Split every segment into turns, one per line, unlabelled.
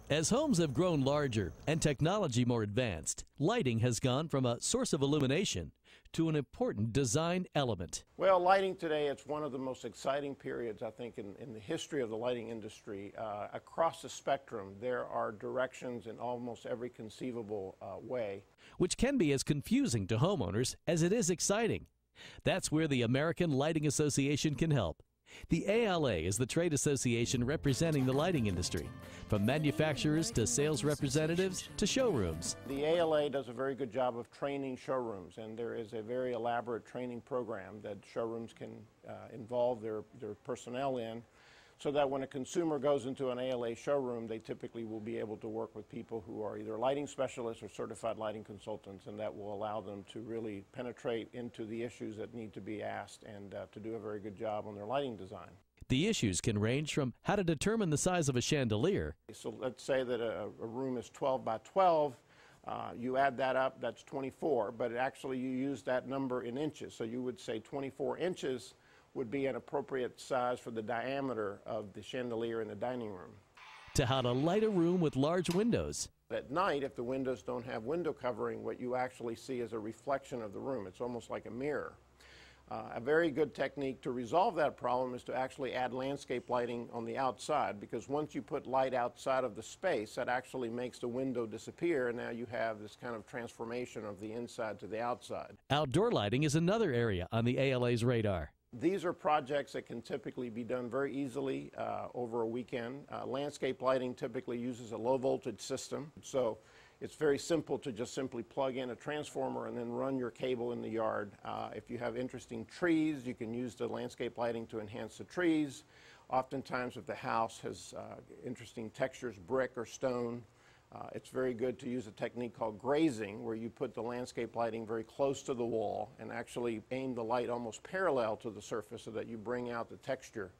As homes have grown larger and technology more advanced, lighting has gone from a source of illumination to an important design element.
Well, lighting today, it's one of the most exciting periods, I think, in the history of the lighting industry. Across the spectrum, there are directions in almost every conceivable way.
Which can be as confusing to homeowners as it is exciting. That's where the American Lighting Association can help. The ALA is the trade association representing the lighting industry, from manufacturers to sales representatives to showrooms.
The ALA does a very good job of training showrooms, and there is a very elaborate training program that showrooms can involve their personnel in, so that when a consumer goes into an ALA showroom, they typically will be able to work with people who are either lighting specialists or certified lighting consultants, and that will allow them to really penetrate into the issues that need to be asked and to do a very good job on their lighting design.
The issues can range from how to determine the size of a chandelier.
So let's say that a room is 12 by 12. You add that up, that's 24, but actually you use that number in inches. So you would say 24 inches would be an appropriate size for the diameter of the chandelier in the dining room.
To how to light a room with large windows.
At night, if the windows don't have window covering, what you actually see is a reflection of the room. It's almost like a mirror. A very good technique to resolve that problem is to actually add landscape lighting on the outside, because once you put light outside of the space, that actually makes the window disappear, and now you have this kind of transformation of the inside to the outside.
Outdoor lighting is another area on the ALA's radar.
These are projects that can typically be done very easily over a weekend. Landscape lighting typically uses a low voltage system, so it's very simple to just simply plug in a transformer and then run your cable in the yard. If you have interesting trees, you can use the landscape lighting to enhance the trees. Oftentimes, if the house has interesting textures, brick or stone, it's very good to use a technique called grazing, where you put the landscape lighting very close to the wall and actually aim the light almost parallel to the surface so that you bring out the texture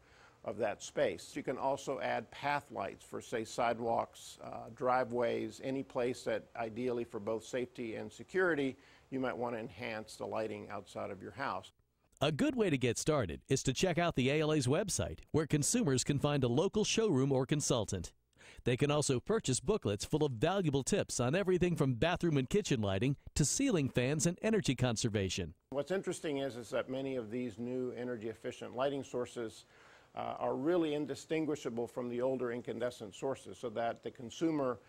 of that space. You can also add path lights for, say, sidewalks, driveways, any place that ideally for both safety and security, you might want to enhance the lighting outside of your house.
A good way to get started is to check out the ALA's website, where consumers can find a local showroom or consultant. They can also purchase booklets full of valuable tips on everything from bathroom and kitchen lighting to ceiling fans and energy conservation.
What's interesting is that many of these new energy efficient lighting sources are really indistinguishable from the older incandescent sources, so that the consumer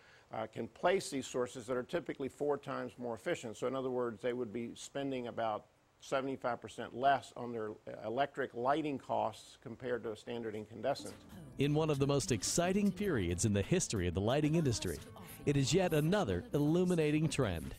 can place these sources that are typically 4 times more efficient. So in other words, they would be spending about 75% less on their electric lighting costs compared to a standard incandescent.
In one of the most exciting periods in the history of the lighting industry, it is yet another illuminating trend.